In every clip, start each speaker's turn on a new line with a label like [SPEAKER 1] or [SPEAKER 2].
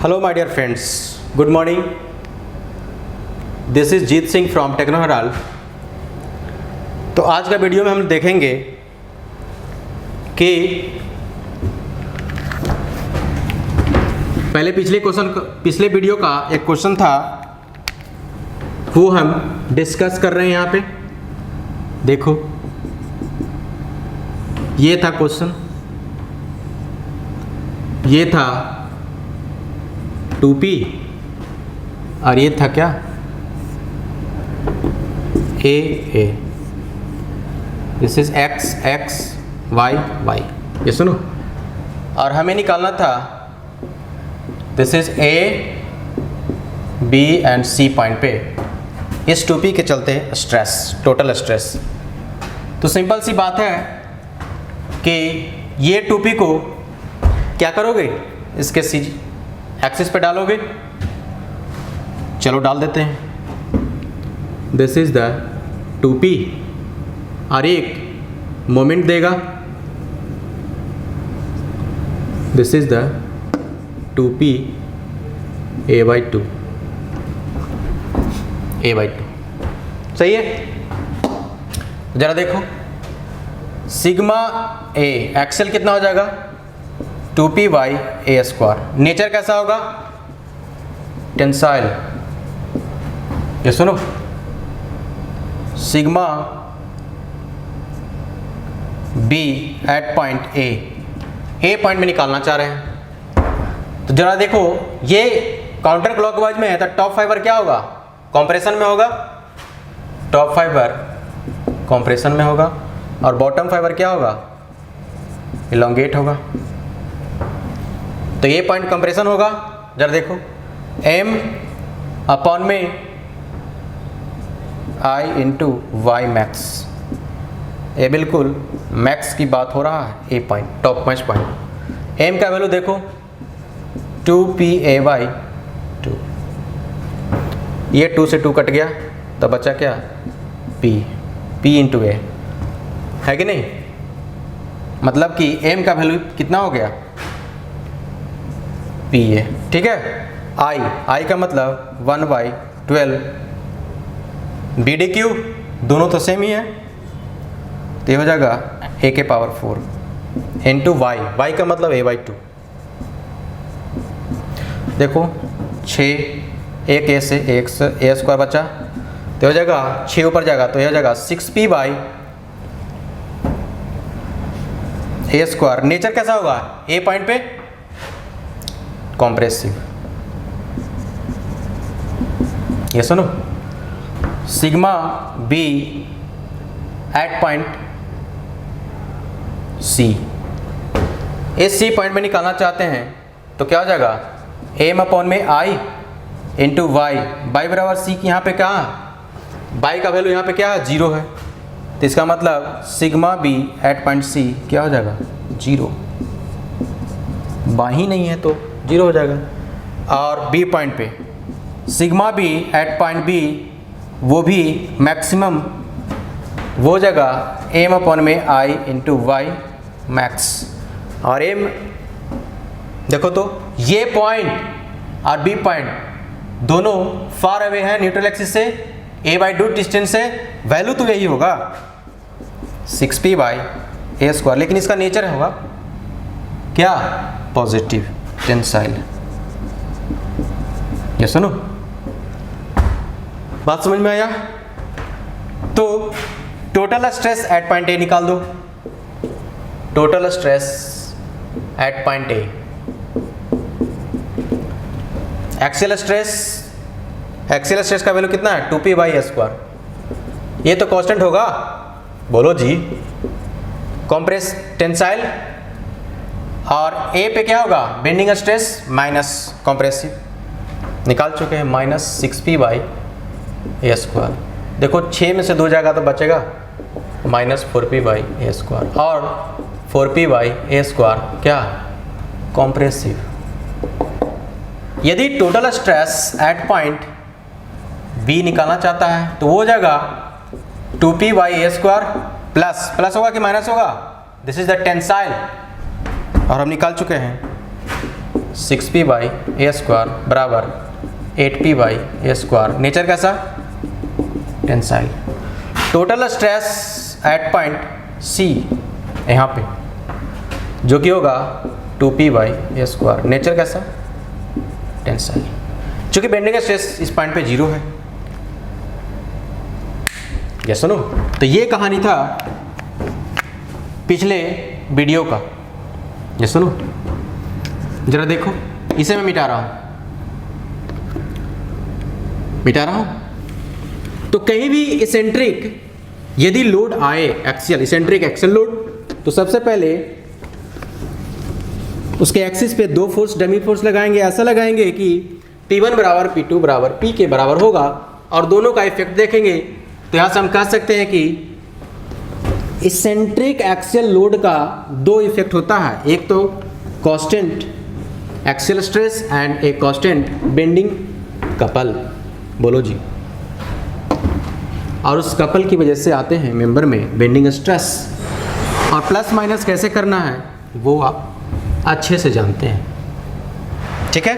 [SPEAKER 1] Hello my dear friends, good morning. This is Jeet Singh from Techno हराल। तो आज का वीडियो में हम देखेंगे कि पहले पिछले वीडियो का एक क्वेश्चन था, वो हम डिस्कस कर रहे हैं यहाँ पे। देखो, ये था क्वेश्चन, ये था 2p और ये था क्या, a। This is x x y y। ये सुनो, और हमें निकालना था this is a b and c point पे इस 2p के चलते स्ट्रेस, टोटल स्ट्रेस। तो सिंपल सी बात है कि ये 2p को क्या करोगे, इसके सी एक्सिस पे डालोगे। चलो डाल देते हैं। दिस इज द 2p और एक मोमेंट देगा, this is the 2p a/2 सही है। जरा देखो, सिग्मा a एक्सेल कितना हो जाएगा 2p/a²। नेचर कैसा होगा, टेंसाइल। ये सुनो, sigma b at point A point में निकालना चाह रहे हैं। तो जरा देखो, ये काउंटर क्लॉकवाइज में है तो टॉप फाइबर क्या होगा, कंप्रेशन में होगा। टॉप फाइबर कंप्रेशन में होगा और बॉटम फाइबर क्या होगा, इलोंगेट होगा। तो ये पॉइंट कंप्रेशन होगा। जरा देखो, m अपॉन में i इंटू वाई मैक्स। ये बिल्कुल मैक्स की बात हो रहा है, A point, top most point. m का वैल्यू देखो 2pa/2। ये 2 से 2 कट गया तो बचा क्या, p इंटू a, है कि नहीं। मतलब कि m का वैल्यू कितना हो गया, p है। ठीक है, i का मतलब 1/12 bdq, दोनों तो सेम ही है, तो ये हो जाएगा a⁴ इंटू y का मतलब a/2। देखो 6, एक a से a² बचा, तो हो जाएगा 6 ऊपर जाएगा तो ये हो जाएगा 6p/a²। नेचर कैसा होगा, a पॉइंट पे कॉम्प्रेसिव। ये सुनो, sigma b at point c, इस c पॉइंट में निकालना चाहते हैं तो क्या हो जाएगा, m अपॉन में i इंटू वाई बराबर c की यहाँ पे कहाँ, y का वैल्यू यहाँ पे क्या है, 0 है। तो इसका मतलब sigma b at point c क्या हो जाएगा, 0। बाही नहीं है तो 0 हो जाएगा। और b पॉइंट पे sigma b at point b, वो भी मैक्सिमम, वो जगह m अपॉन में i इंटू वाई मैक्स। और m देखो तो ये पॉइंट और b पॉइंट दोनों फार अवे हैं न्यूट्रल एक्सिस से, a/2 डिस्टेंस से, वैल्यू तो यही होगा 6p/a², लेकिन इसका नेचर होगा क्या, पॉजिटिव टेंसाइल। ये सुनो, बात समझ में आया। तो टोटल स्ट्रेस एट पॉइंट ए निकाल दो। Total stress at point A, axial stress का वैल्यू कितना है, 2p/a²। ये तो कांस्टेंट होगा, बोलो जी। कॉम्प्रेस टेंसाइल और ए पे क्या होगा, बेंडिंग स्ट्रेस माइनस कॉम्प्रेसिव, निकाल चुके हैं, -6p/a²। देखो 6 में से 2 जाएगा तो बचेगा -4p/a² और 4p/a² क्या, कॉम्प्रेसिव। यदि total stress at point B निकालना चाहता है तो वो हो जाएगा 2p/a² प्लस होगा कि माइनस होगा, दिस इज द टेंसाइल। और हम निकाल चुके हैं 6p/a² बराबर 8p/a²। नेचर कैसा? Tensile. Total stress at point C यहाँ पे जो कि होगा 2p/a²। नेचर कैसा? टेंसाइल। चूंकि बेंडिंग स्ट्रेस इस पॉइंट पे 0 है। ये सुनो, तो ये कहानी था पिछले वीडियो का। ये सुनो जरा देखो, इसे मैं मिटा रहा हूं। तो कहीं भी इसेंट्रिक यदि लोड आए, एक्सियल इसेंट्रिक एक्सियल लोड, तो सबसे पहले उसके एक्सिस पे 2 फोर्स डमी फोर्स लगाएंगे। ऐसा लगाएंगे कि P1 बराबर P2 बराबर P के बराबर होगा और दोनों का इफेक्ट देखेंगे। तो यहाँ से हम कह सकते हैं कि इसेंट्रिक एक्सियल लोड का 2 इफेक्ट होता है, एक तो कांस्टेंट एक्सियल स्ट्रेस एंड एक कांस्टेंट बेंडिंग कपल। बोलो जी। और उस कपल की वजह से आते हैं मेंबर में बेंडिंग स्ट्रेस। और प्लस माइनस कैसे करना है वो आप अच्छे से जानते हैं, ठीक है।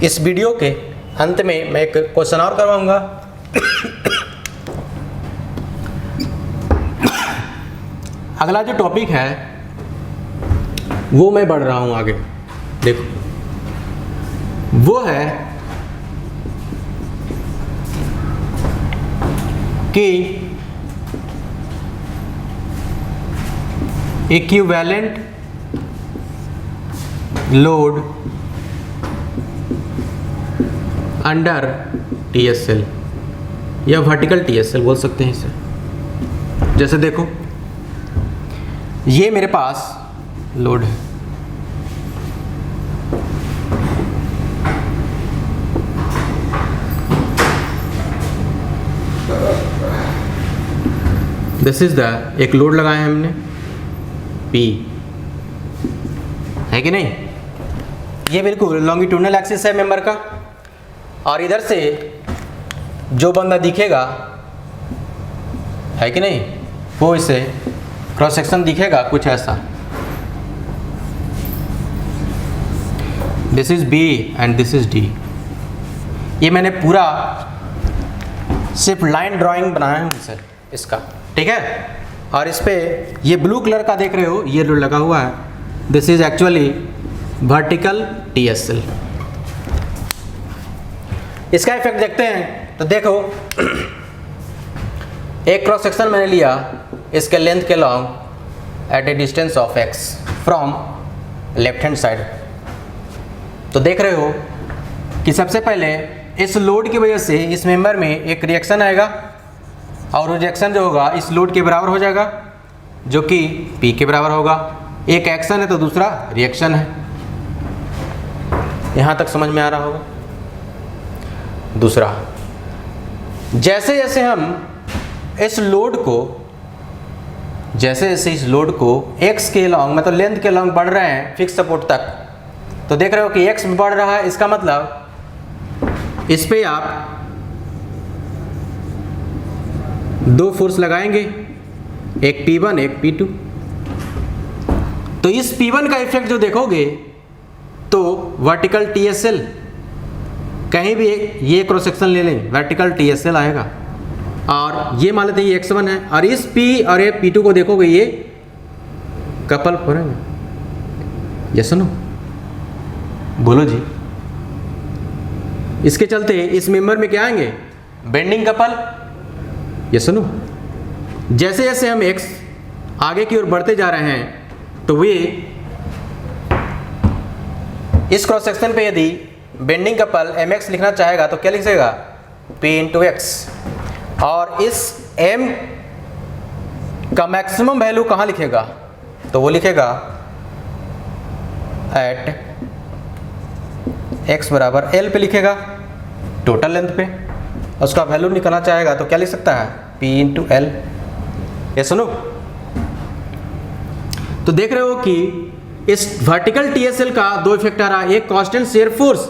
[SPEAKER 1] इस वीडियो के अंत में मैं एक क्वेश्चन और करवाऊंगा। अगला जो टॉपिक है वो मैं बढ़ रहा हूं आगे। देखो, वो है कि इक्विवेलेंट लोड अंडर TSL या वर्टिकल TSL बोल सकते हैं इसे। जैसे देखो, ये मेरे पास लोड है, दिस इज द, एक लोड लगाया है हमने P, है कि नहीं। ये बिल्कुल लॉन्गिट्यूडनल एक्सिस है मेंबर का, और इधर से जो बंदा दिखेगा, है कि नहीं, वो इसे क्रॉस सेक्शन दिखेगा कुछ ऐसा। This is B and this is D। ये मैंने पूरा सिर्फ लाइन ड्राइंग बनाया है सर इसका, ठीक है। और इस पे ये ब्लू कलर का देख रहे हो, ये जो लगा हुआ है, this is actually vertical TSL। इसका इफेक्ट देखते हैं। तो देखो, एक क्रॉस सेक्शन मैंने लिया इसके लेंथ के long at a distance of x from left hand side. तो देख रहे हो कि सबसे पहले इस लोड की वजह से इस मेंबर में एक रिएक्शन आएगा, और वो रिएक्शन जो होगा इस लोड के बराबर हो जाएगा, जो कि P के बराबर होगा। एक एक्शन है तो दूसरा रिएक्शन है। यहाँ तक समझ में आ रहा होगा। दूसरा, जैसे जैसे हम इस लोड को x के लॉन्ग मतलब लेंथ के लॉन्ग बढ़ रहे हैं फिक्स सपोर्ट तक, तो देख रहे हो कि x बढ़ रहा है। इसका मतलब इस पे आप 2 फोर्स लगाएंगे, एक P1 एक P2। तो इस P1 का इफेक्ट जो देखोगे तो वर्टिकल TSL, कहीं भी ये क्रॉस सेक्शन ले लें वर्टिकल TSL आएगा। और ये मान लेते हैं ये x1 है, और इस P और ये P2 को देखोगे ये कपल हो रहे हैं। ये सुनो, बोलो जी। इसके चलते इस मेंबर में क्या आएंगे? Bending couple. ये सुनो, जैसे जैसे हम x आगे की ओर बढ़ते जा रहे हैं तो वे इस क्रॉस सेक्शन पे यदि बेंडिंग कपल mx लिखना चाहेगा तो क्या लिखेगा? P into x. और इस m का मैक्सिमम वैल्यू कहाँ लिखेगा? तो वो लिखेगा एट x बराबर l पे लिखेगा, टोटल लेंथ पे। उसका वैल्यू निकालना चाहेगा तो क्या लिख सकता है? P into L. ये सुनो, तो देख रहे हो कि इस वर्टिकल TSL का 2 इफेक्ट आ रहा है, एक कांस्टेंट शेयर फोर्स,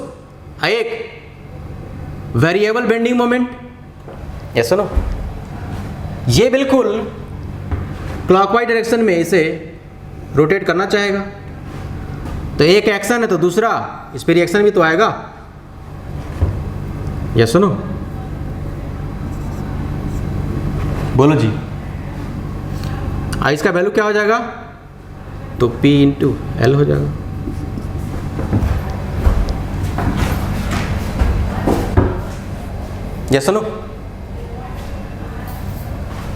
[SPEAKER 1] एक वेरिएबल बेंडिंग मोमेंट। ये सुनो, ये बिल्कुल क्लॉकवाइज डायरेक्शन में इसे रोटेट करना चाहेगा, तो एक एक्शन है तो दूसरा इस पर रिएक्शन भी तो आएगा। ये सुनो, बोलो जी। इसका वैल्यू क्या हो जाएगा? तो P इंटू एल हो जाएगा। ये सुनो,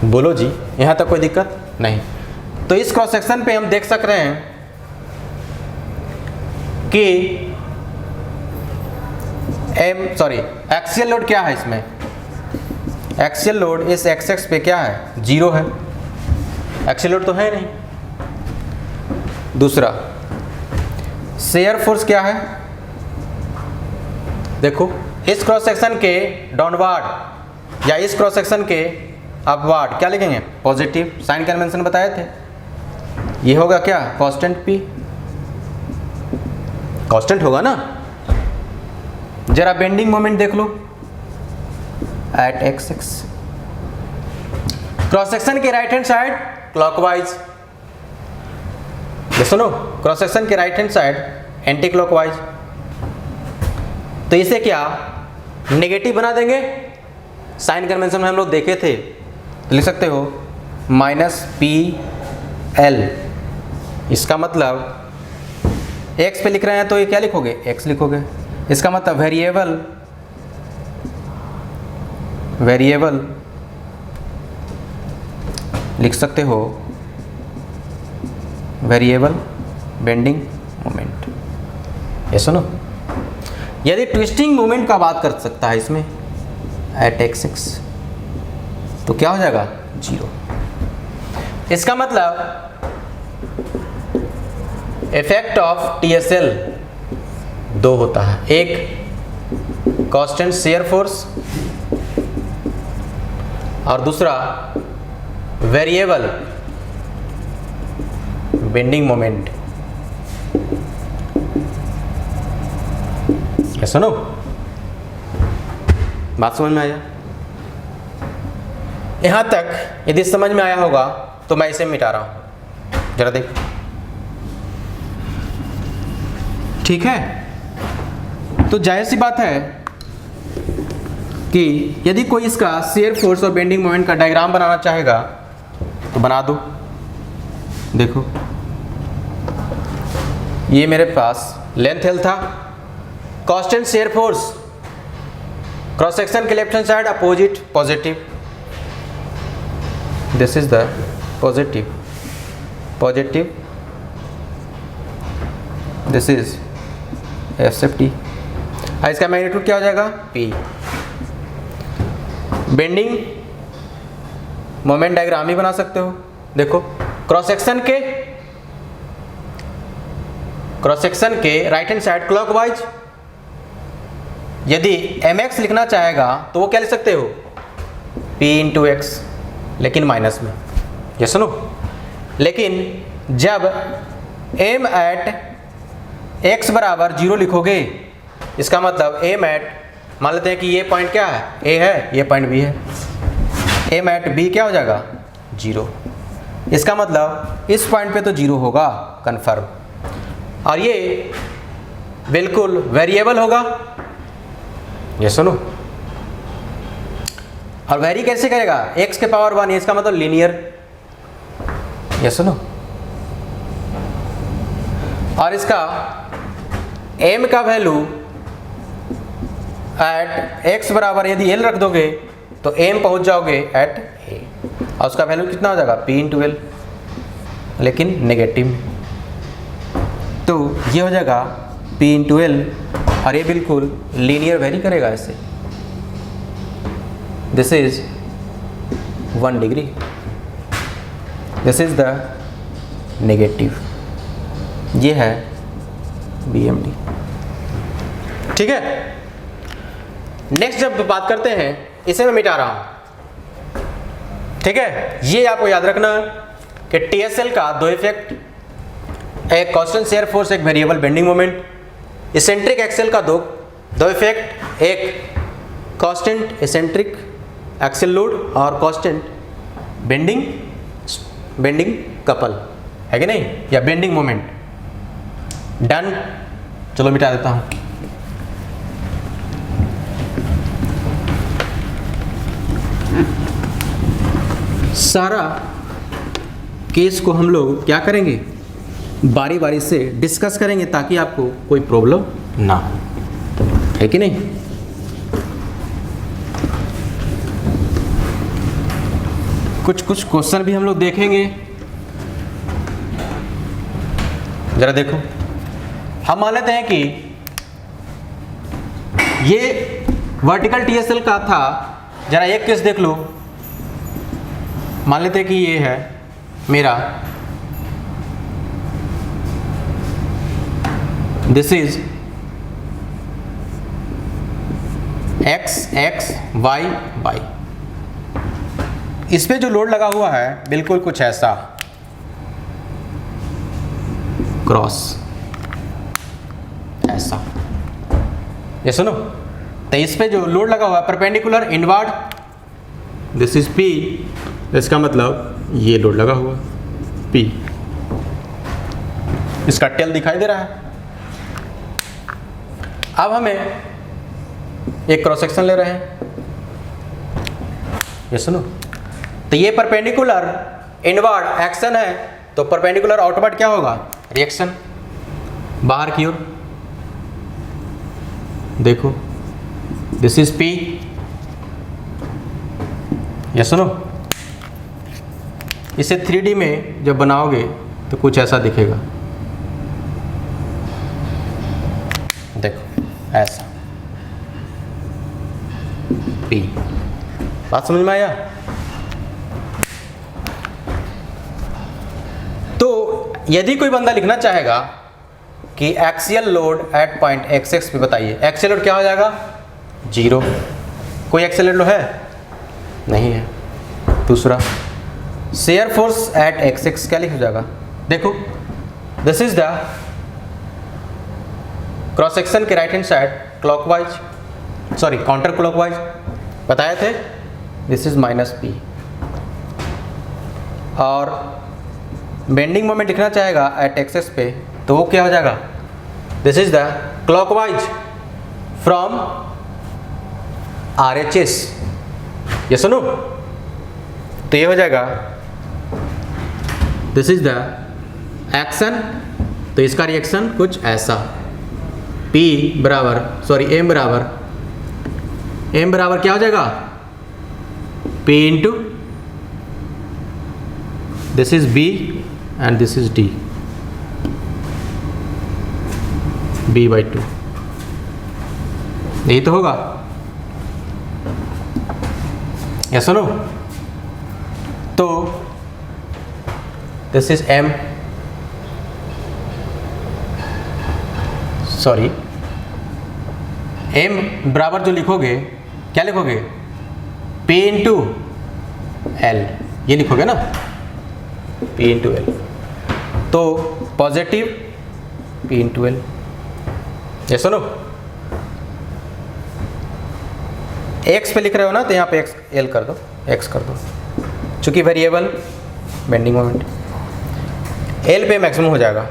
[SPEAKER 1] बोलो जी, यहां तक कोई दिक्कत नहीं। तो इस क्रॉस सेक्शन पे हम देख सक रहे हैं कि एक्सियल लोड क्या है इसमें? एक्सियल लोड इस एक्स एक्स पे क्या है? 0 है। एक्सियल लोड तो है नहीं। दूसरा, शेयर फोर्स क्या है? देखो, इस क्रॉस सेक्शन के डाउनवर्ड या इस क्रॉस सेक्शन के अपवर्ड क्या लिखेंगे? पॉजिटिव। साइन कन्वेंशन बताए थे। ये होगा क्या? Constant P। कांस्टेंट होगा ना। जरा बेंडिंग मोमेंट देख लो at x x. Cross section के राइट हैंड साइड क्लॉकवाइज। सुनो, क्रॉस सेक्शन के right hand side anti clockwise. तो इसे क्या नेगेटिव बना देंगे? साइन कन्वेंशन में हम लोग देखे थे, लिख सकते हो -PL। इसका मतलब x पे लिख रहे हैं तो ये क्या लिखोगे? x लिखोगे। इसका मतलब वेरिएबल लिख सकते हो, वेरिएबल बेंडिंग मोमेंट। ये सुनो, यदि ट्विस्टिंग मोमेंट का बात कर सकता है इसमें एट एक्स एक्स तो क्या हो जाएगा? 0। इसका मतलब इफेक्ट ऑफ TSL 2 होता है। एक कांस्टेंट शेयर फोर्स और दूसरा वेरिएबल बेंडिंग मोमेंट। सुनो, बात समझ में आया? यहां तक यदि समझ में आया होगा तो मैं इसे मिटा रहा हूं, जरा देख। ठीक है, तो जाहिर सी बात है कि यदि कोई इसका शेयर फोर्स और बेंडिंग मोमेंट का डायग्राम बनाना चाहेगा तो बना दो। देखो, ये मेरे पास लेंथ L था, constant shear force, cross section के left hand side opposite positive. This is the positive, this is FCT। इसका मैग्नीट्यूड क्या हो जाएगा? P। बेंडिंग मोमेंट डायग्राम ही बना सकते हो। देखो, क्रॉस सेक्शन के राइट हैंड साइड क्लॉकवाइज यदि mx लिखना चाहेगा तो वो क्या लिख सकते हो? P इंटू एक्स, लेकिन माइनस में। ये सुनो, लेकिन जब m एट x बराबर 0 लिखोगे, इसका मतलब m एट, मान लेते हैं कि ये पॉइंट क्या है? A है, ये पॉइंट B है। m एट B क्या हो जाएगा? 0। इसका मतलब इस पॉइंट पे तो 0 होगा कंफर्म, और ये बिल्कुल वेरिएबल होगा। ये सुनो, और वेरी कैसे करेगा? x के पावर 1, इसका मतलब लीनियर। ये सुनो, और इसका m का वैल्यू एट x बराबर यदि L रख दोगे तो m पहुंच जाओगे एट A, और उसका वैल्यू कितना हो जाएगा? P इंटू L, लेकिन नेगेटिव। तो ये हो जाएगा P इंटू L, और ये बिल्कुल लीनियर वेरी करेगा ऐसे। This is 1 degree, this is the negative. ये है BMD। ठीक है, नेक्स्ट जब बात करते हैं, इसे मैं मिटा रहा हूं। ठीक है, ये आपको याद रखना कि TSL का 2 इफेक्ट, एक कांस्टेंट शेयर फोर्स, एक variable bending moment. Eccentric axial का दो इफेक्ट, एक कांस्टेंट इसेंट्रिक एक्सेल लोड और कांस्टेंट बेंडिंग कपल, है कि नहीं, या बेंडिंग मोमेंट। डन। चलो मिटा देता हूँ। सारा केस को हम लोग क्या करेंगे, बारी बारी से डिस्कस करेंगे ताकि आपको कोई प्रॉब्लम ना हो, है कि नहीं। कुछ क्वेश्चन भी हम लोग देखेंगे। जरा देखो, हम मान लेते हैं कि ये वर्टिकल टीएसएल का था। जरा एक केस देख लो। मान लेते हैं कि ये है मेरा, this is X X Y Y. इस पे जो लोड लगा हुआ है बिल्कुल कुछ ऐसा, क्रॉस ऐसा, ये सुनो। तो इस पे जो लोड लगा हुआ है perpendicular inward, this is P, इसका मतलब ये लोड लगा हुआ पी। इसका टेल दिखाई दे रहा है। अब हमें एक क्रॉस सेक्शन ले रहे हैं, ये सुनो। तो ये परपेंडिकुलर इनवर्ड एक्शन है, तो परपेंडिकुलर आउटवर्ड क्या होगा, रिएक्शन बाहर की ओर। देखो दिस इज पी, ये सुनो। इसे 3D में जब बनाओगे तो कुछ ऐसा दिखेगा, देखो ऐसा पी। बात समझ में आया। तो यदि कोई बंदा लिखना चाहेगा कि axial load at point x x पे बताइए, एक्सियल लोड क्या हो जाएगा, 0। कोई एक्सियल लोड है नहीं है। दूसरा shear force at x x क्या लिख हो जाएगा, देखो this is the cross section के right hand side clockwise, sorry counter clockwise बताए थे, दिस इज माइनस पी। और बेंडिंग मोमेंट लिखना चाहेगा एट एक्सेस पे, तो वो क्या हो जाएगा, this is the clockwise from R H S. ये सुनो, तो ये हो जाएगा दिस इज द एक्शन, तो इसका रिएक्शन कुछ ऐसा, P बराबर, सॉरी M बराबर क्या हो जाएगा, P into this is B and this is D, B/2। यही तो होगा। या सुनो, तो this is M, sorry M बराबर जो लिखोगे क्या लिखोगे, P इंटू L, ये लिखोगे ना, P इंटू L। तो पॉजिटिव P इंटू L। ये सुनो, X पे लिख रहे हो ना, तो यहाँ पे X L कर दो, X कर दो, चूंकि वेरिएबल बेंडिंग मोमेंट L पे मैक्सिमम हो जाएगा।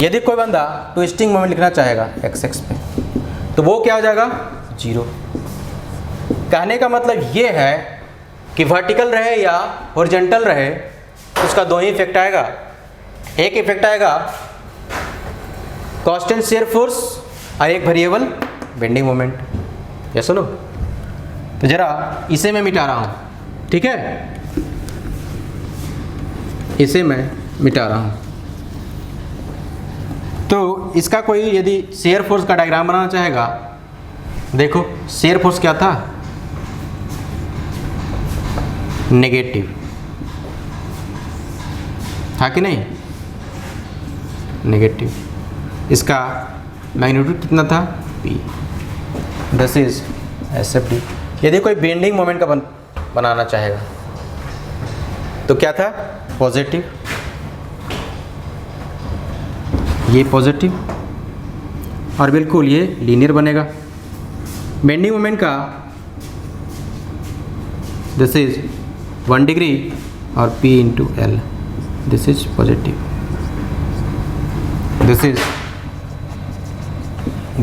[SPEAKER 1] यदि कोई बंदा ट्विस्टिंग मोमेंट लिखना चाहेगा एक्स एक्स पे, तो वो क्या हो जाएगा, 0। कहने का मतलब ये है कि वर्टिकल रहे या हॉरिजॉन्टल रहे, उसका दो ही इफेक्ट आएगा। एक इफेक्ट आएगा कांस्टेंट शियर फोर्स और एक वेरिएबल बेंडिंग मोमेंट। ये सुनो, तो जरा इसे मैं मिटा रहा हूँ, ठीक है, इसे मैं मिटा रहा हूँ। तो इसका कोई यदि शेयर फोर्स का डायग्राम बनाना चाहेगा, देखो शेयर फोर्स क्या था, नेगेटिव था कि नहीं, नेगेटिव। इसका मैग्नीट्यूड कितना था, P, दिस इज SFD। यदि कोई बेंडिंग मोमेंट का बनाना चाहेगा तो क्या था, पॉजिटिव, ये पॉजिटिव, और बिल्कुल ये लीनियर बनेगा। बेंडिंग मोमेंट का दिस इज 1 डिग्री और P into L, this is positive, this is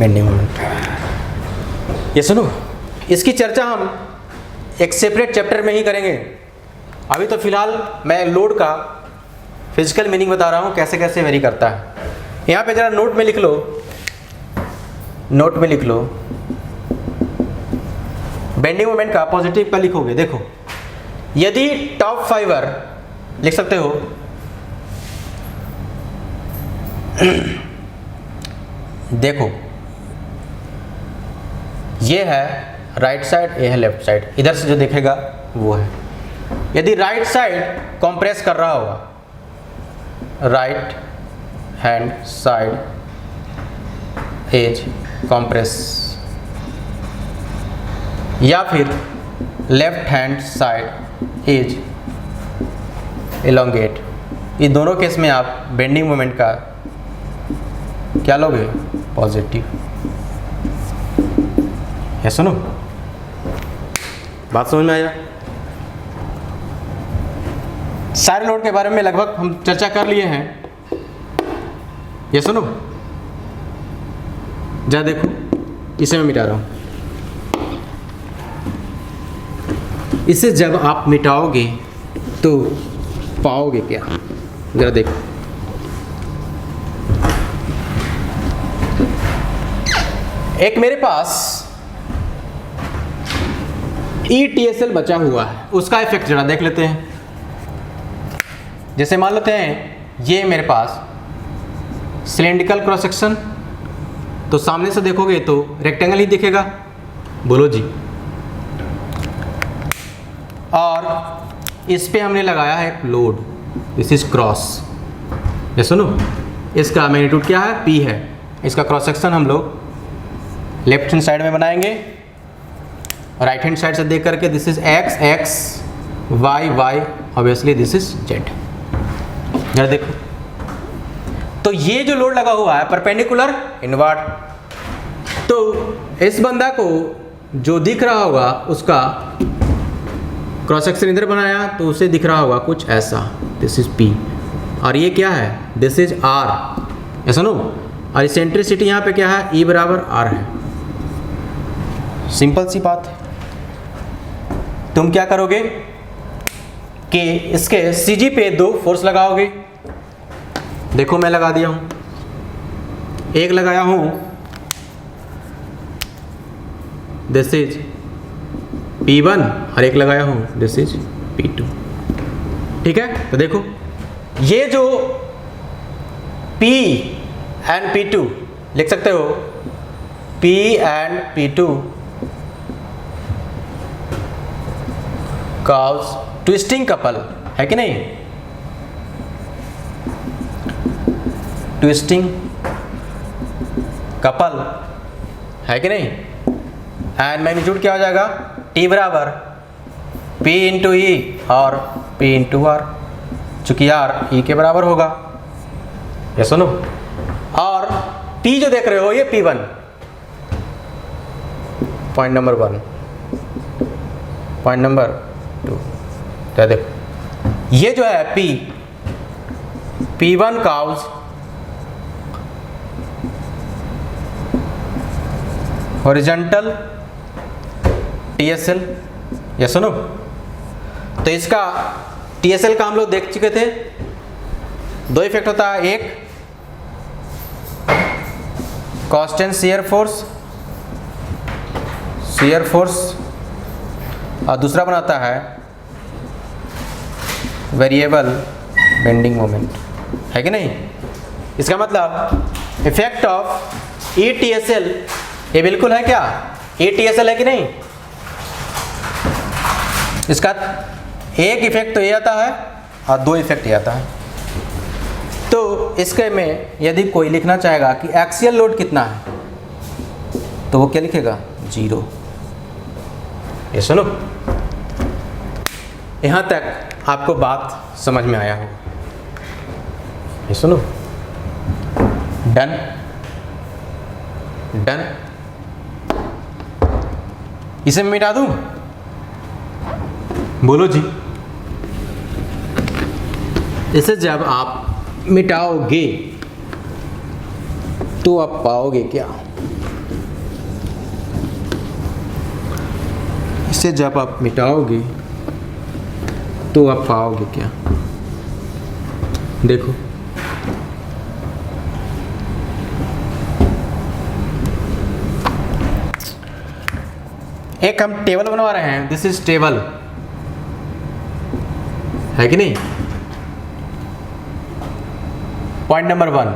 [SPEAKER 1] bending moment. ये सुनो, इसकी चर्चा हम एक सेपरेट चैप्टर में ही करेंगे। अभी तो फिलहाल मैं लोड का फिजिकल मीनिंग बता रहा हूँ, कैसे कैसे वेरी करता है। यहाँ पे जरा नोट में लिख लो, नोट में लिख लो, बेंडिंग मोमेंट का पॉजिटिव का लिखोगे। देखो, यदि टॉप फाइबर लिख सकते हो, देखो ये है राइट साइड, ये है लेफ्ट साइड, इधर से जो देखेगा वो है। यदि राइट साइड कंप्रेस कर रहा होगा, right hand side edge compress, या फिर left hand side edge elongate, ये दोनों केस में आप बेंडिंग मोमेंट का क्या लोगे? पॉजिटिव। है, सुनो, बात समझ में आया? सारे लोड के बारे में लगभग हम चर्चा कर लिए हैं। ये सुनो, जा देखो, इसे मैं मिटा रहा हूं। इसे जब आप मिटाओगे तो पाओगे क्या? जरा देखो, एक मेरे पास ETSL बचा हुआ है, उसका इफेक्ट जरा देख लेते हैं। जैसे मान लेते हैं ये मेरे पास सिलेंड्रिकल क्रॉस सेक्शन, तो सामने से देखोगे तो रेक्टेंगल ही दिखेगा, बोलो जी। और इस पे हमने लगाया है एक लोड, दिस इज क्रॉस। ये सुनो, इसका मैग्नीट्यूड क्या है? P है। इसका क्रॉस सेक्शन हम लोग लेफ्ट हैंड साइड में बनाएंगे, राइट हैंड साइड से देख करके this is x, x, y, y, obviously this is z। जरा देखो, तो ये जो लोड लगा हुआ है परपेंडिकुलर इनवर्ट, तो इस बंदा को जो दिख रहा होगा उसका क्रॉस सेक्शन इधर बनाया तो उसे दिख रहा होगा कुछ ऐसा, दिस इज P। और ये क्या है? This is R। ऐसा नो, और इसेंट्रिसिटी यहाँ पे क्या है? E बराबर R है। सिंपल सी बात है। तुम क्या करोगे कि इसके CG पे दो फोर्स लगाओगे। देखो मैं लगा दिया हूं, एक लगाया हूं दिस इज P1 और एक लगाया हूं दिस इज P2। ठीक है, तो देखो ये जो P एंड P2 लिख सकते हो, P and P2 cause twisting couple, है कि नहीं? ट्विस्टिंग कपल है कि नहीं? एंड मैग्नीट्यूड क्या हो जाएगा? T बराबर P इंटू E और P इंटू R, चूंकि R E के बराबर होगा। ये सुनो, और P जो देख रहे हो ये P1, point number 1, point number 2। क्या देखो, ये जो है P1 काउज हॉरिजॉन्टल TSL। ये सुनो, तो इसका TSL का हम लोग देख चुके थे, दो इफेक्ट होता है, एक कांस्टेंट शियर फोर्स और दूसरा बनाता है वेरिएबल बेंडिंग मोमेंट, है कि नहीं? इसका मतलब इफेक्ट ऑफ ETSL ये बिल्कुल है क्या? ETSL है कि नहीं? इसका एक इफेक्ट तो ये आता है और दो इफेक्ट ये आता है। तो इसके में यदि कोई लिखना चाहेगा कि एक्सियल लोड कितना है, तो वो क्या लिखेगा? 0। ये सुनो, यहाँ तक आपको बात समझ में आया होगा। ये सुनो, डन डन। इसे मैं मिटा दूं? बोलो जी। इसे जब आप मिटाओगे तो आप पाओगे क्या? इसे जब आप मिटाओगे तो आप पाओगे क्या? देखो, एक हम टेबल बनवा रहे हैं, दिस इज टेबल, है कि नहीं? पॉइंट नंबर 1,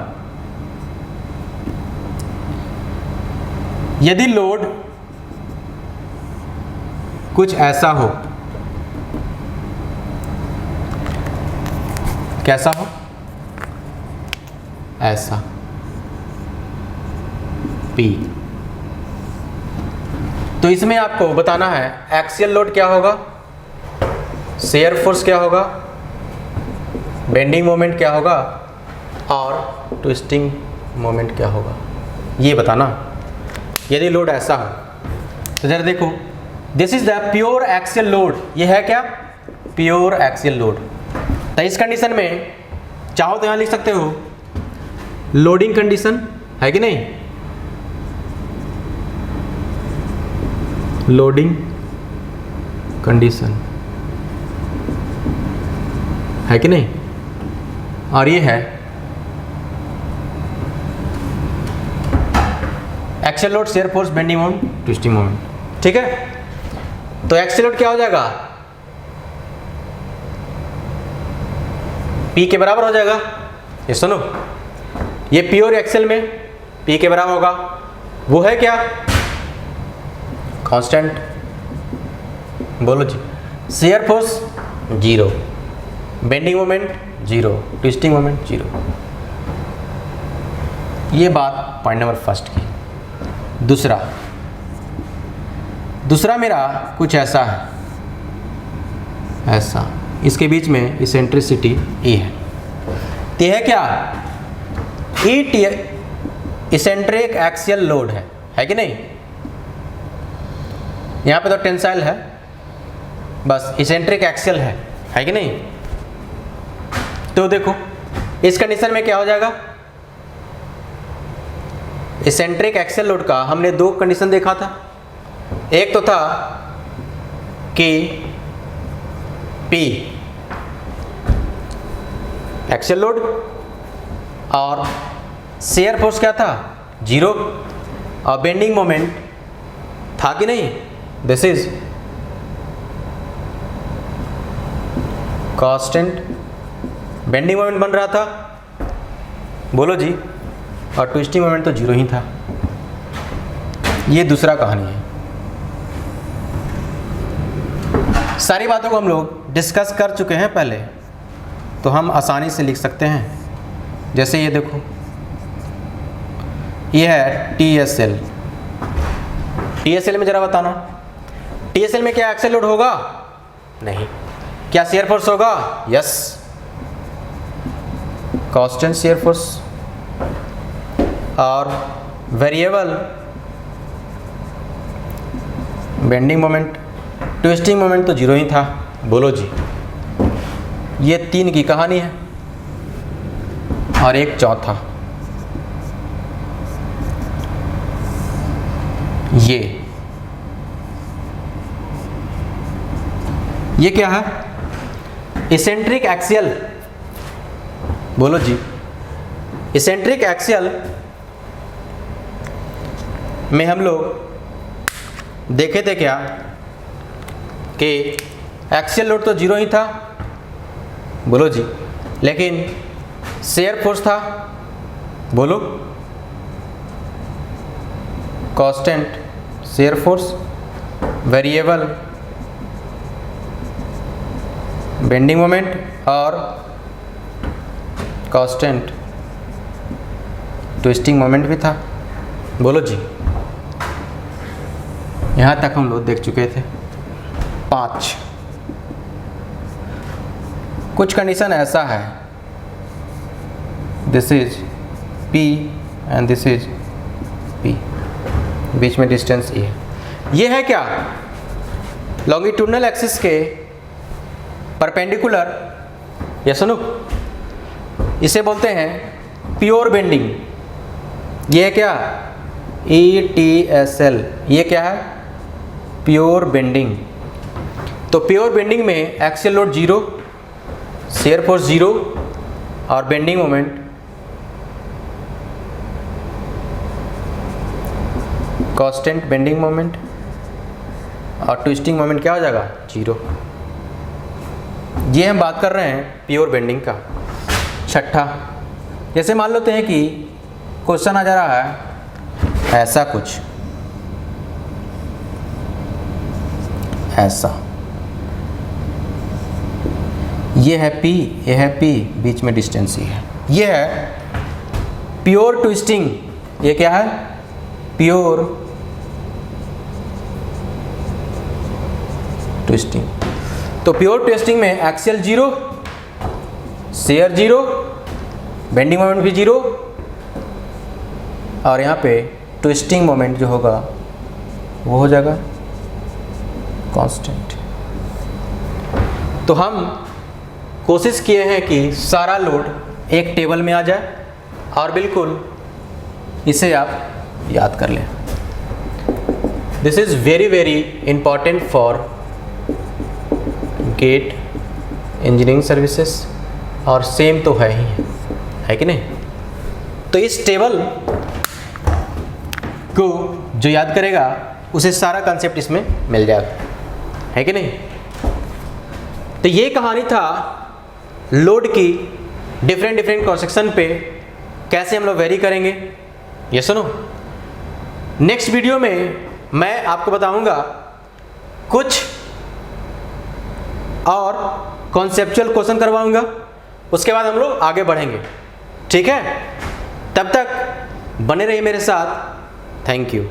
[SPEAKER 1] यदि लोड कुछ ऐसा हो, कैसा हो? ऐसा, P, तो इसमें आपको बताना है एक्सियल लोड क्या होगा, शेयर फोर्स क्या होगा, बेंडिंग मोमेंट क्या होगा और ट्विस्टिंग मोमेंट क्या होगा, ये बताना। यदि लोड ऐसा हो तो जरा देखो, this is the pure axial load, ये है क्या? Pure axial load. तो इस कंडीशन में चाहो तो यहां लिख सकते हो लोडिंग कंडीशन, है कि नहीं? लोडिंग कंडीशन, है कि नहीं? और ये है axial load, shear force, bending moment, twisting moment, ठीक है? तो एक्सियल लोड क्या हो जाएगा? P के बराबर हो जाएगा। ये सुनो, ये प्योर एक्सेल में P के बराबर होगा, वो है क्या? कांस्टेंट, बोलो जी। Shear force 0, bending moment 0, twisting moment 0। ये बात पॉइंट नंबर 1 की। दूसरा मेरा कुछ ऐसा है, ऐसा, इसके बीच में इसेंट्रिसिटी E है। तो है क्या? E इसेंट्रिक एक्सियल लोड है कि नहीं? यहाँ पे तो टेंसाइल है, बस इसेंट्रिक एक्सियल है कि नहीं? तो देखो इस कंडीशन में क्या हो जाएगा? इसेंट्रिक एक्सियल लोड का हमने 2 कंडीशन देखा था। एक तो था कि P एक्सियल लोड और शेयर फोर्स क्या था? 0, और बेंडिंग मोमेंट था कि नहीं? This is constant, bending moment बन रहा था, बोलो जी, और ट्विस्टिंग मोमेंट तो 0 ही था। ये दूसरा कहानी है। सारी बातों को हम लोग डिस्कस कर चुके हैं पहले, तो हम आसानी से लिख सकते हैं। जैसे ये देखो, ये है TSL। TSL में जरा बताना, TSL में क्या एक्सियल लोड होगा? नहीं। क्या शेयर फोर्स होगा? यस, कांस्टेंट शेयर फोर्स, और variable bending moment, twisting moment तो 0 ही था, बोलो जी। ये 3 की कहानी है। और एक चौथा, ये क्या है? इसेंट्रिक एक्सियल, बोलो जी। इसेंट्रिक एक्सियल में हम लोग देखे थे क्या कि एक्सियल लोड तो 0 ही था, बोलो जी, लेकिन शेयर फोर्स था, बोलो, constant shear force, variable bending moment और कांस्टेंट ट्विस्टिंग मोमेंट भी था, बोलो जी। यहाँ तक हम लोग देख चुके थे 5। कुछ कंडीशन ऐसा है, this is P and this is P, बीच में डिस्टेंस E है। ये है क्या? लॉन्गिट्यूडनल एक्सिस के परपेंडिकुलर, या सुनो, इसे बोलते हैं प्योर बेंडिंग। ये है क्या? ETSL। ये क्या है? Pure bending. तो प्योर बेंडिंग में एक्सियल लोड 0, शियर फोर्स 0 और bending moment constant bending moment और ट्विस्टिंग मोमेंट क्या हो जाएगा 0। ये हम बात कर रहे हैं प्योर बेंडिंग का। छठा, जैसे मान लेते हैं कि क्वेश्चन आ जा रहा है ऐसा कुछ, ऐसा, ये है P, ये है P, बीच में डिस्टेंस ही है, ये है प्योर ट्विस्टिंग। ये क्या है? Pure twisting. तो प्योर ट्विस्टिंग में एक्सियल 0, शियर 0, बेंडिंग मोमेंट भी 0 और यहाँ पे ट्विस्टिंग मोमेंट जो होगा वो हो जाएगा कांस्टेंट। तो हम कोशिश किए हैं कि सारा लोड एक टेबल में आ जाए और बिल्कुल इसे आप याद कर लें। This is very very important for GATE engineering services और सेम तो है ही, है कि नहीं? तो इस टेबल को जो याद करेगा उसे सारा कंसेप्ट इसमें मिल जाएगा, है कि नहीं? तो ये कहानी था लोड की डिफरेंट क्रॉस सेक्शन पे कैसे हम लोग वेरी करेंगे। ये सुनो, नेक्स्ट वीडियो में मैं आपको बताऊंगा कुछ और कॉन्सेप्चुअल क्वेश्चन करवाऊंगा, उसके बाद हम लोग आगे बढ़ेंगे, ठीक है? तब तक बने रहिए मेरे साथ। Thank you.